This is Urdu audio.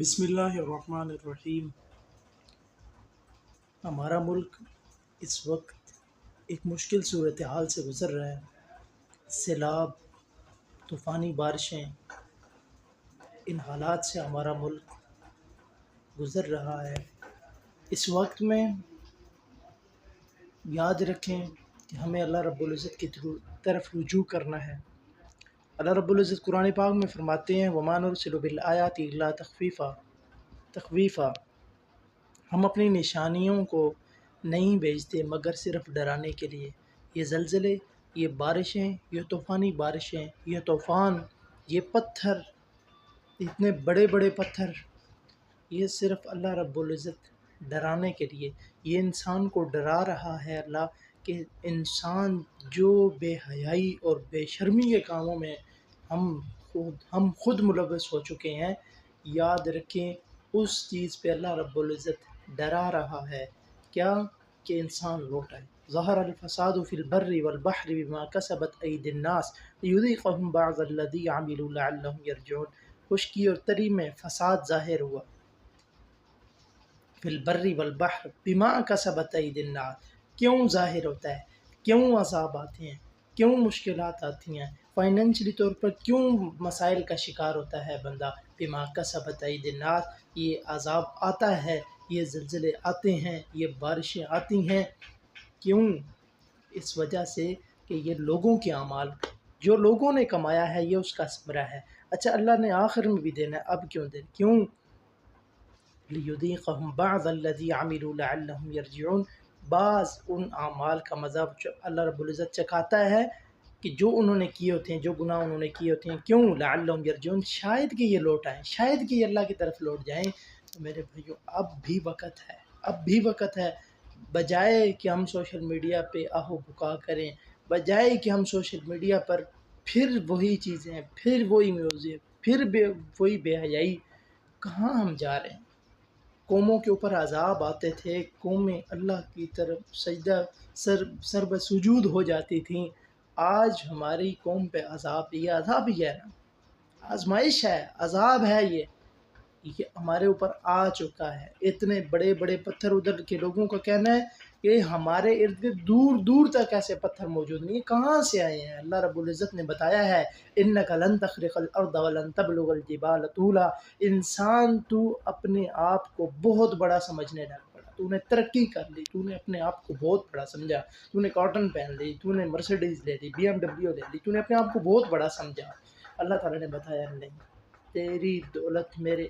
بسم اللہ الرحمن الرحیم۔ ہمارا ملک اس وقت ایک مشکل صورتحال سے گزر رہا ہے۔ سیلاب، طوفانی بارشیں، ان حالات سے ہمارا ملک گزر رہا ہے۔ اس وقت میں یاد رکھیں کہ ہمیں اللہ رب العزت کی طرف رجوع کرنا ہے۔ اللہ رب العزت قرآن پاک میں فرماتے ہیں وَمَا نُرْسِلُ بِالْآيَاتِ إِلَّا تَخْوِيفًا، ہم اپنی نشانیوں کو نہیں بھیجتے مگر صرف ڈرانے کے لیے۔ یہ زلزلے، یہ بارشیں، یہ طوفانی بارشیں، یہ طوفان، یہ پتھر، اتنے بڑے بڑے پتھر، یہ صرف اللہ رب العزت ڈرانے کے لیے۔ یہ انسان کو ڈرا رہا ہے اللہ کہ انسان جو بے حیائی اور بے شرمی کے کاموں میں ہم خود ملوث ہو چکے ہیں، یاد رکھیں اس چیز پہ اللہ رب العزت ڈرا رہا ہے کیا کہ انسان لوٹ آئے۔ ظہر الفساد فی البر والبحر بما کسبت ایدی الناس لیذیقہم بعض الذی عملوا لعلہم یرجعون۔ خشکی اور تری میں فساد ظاہر ہوا، فی البر والبحر بما کسبت ایدی الناس، کیوں ظاہر ہوتا ہے، کیوں عذاب آتے ہیں، کیوں مشکلات آتی ہیں، فائنینشلی طور پر کیوں مسائل کا شکار ہوتا ہے بندہ، بما کسبت ایدی الناس، یہ عذاب آتا ہے، یہ زلزلے آتے ہیں، یہ بارشیں آتی ہیں، کیوں؟ اس وجہ سے کہ یہ لوگوں کے اعمال، جو لوگوں نے کمایا ہے یہ اس کا ثمرہ ہے۔ اچھا اللہ نے آخر میں بھی دینا ہے، اب کیوں دے؟ کیوں؟ لیذیقہم بعض الذی عملوا لعلہم یرجعون، بعض ان اعمال کا مزہ اللہ رب العزت چکھاتا ہے کہ جو انہوں نے کیے ہوتے ہیں، جو گناہ انہوں نے کیے ہوتے ہیں، کیوں؟ لعلہم یرجعون، شاید کہ یہ لوٹ آئیں، شاید کہ یہ اللہ کی طرف لوٹ جائیں۔ تو میرے بھائیوں اب بھی وقت ہے، اب بھی وقت ہے، بجائے کہ ہم سوشل میڈیا پہ آہو بکا کریں، بجائے کہ ہم سوشل میڈیا پر پھر وہی چیزیں، پھر وہی میوزک، پھر وہی بے حیائی، کہاں ہم جا رہے ہیں؟ قوموں کے اوپر عذاب آتے تھے، قومیں اللہ کی طرف سجدہ سر بسجود ہو جاتی تھیں، آج ہماری قوم پہ عذاب، یہ عذاب ہی ہے نا، آزمائش ہے، عذاب ہے، یہ ہمارے اوپر آ چکا ہے۔ اتنے بڑے بڑے پتھر، ادھر کے لوگوں کا کہنا ہے کہ ہمارے ارد گرد دور دور تک ایسے پتھر موجود نہیں، کہاں سے آئے ہیں؟ اللہ رب العزت نے بتایا ہے انک لن تخرق الارض ولن تبلغ الجبال طولا، انسان تو اپنے آپ کو بہت بڑا سمجھنے لگ پڑا، تو نے ترقی کر لی، تو نے اپنے آپ کو بہت بڑا سمجھا، تو نے کاٹن پہن لی، تو نے مرسیڈیز لے لی، BMW لے لی، تو نے اپنے آپ کو بہت بڑا سمجھا۔ اللہ تعالیٰ نے بتایا نہیں، تیری دولت میرے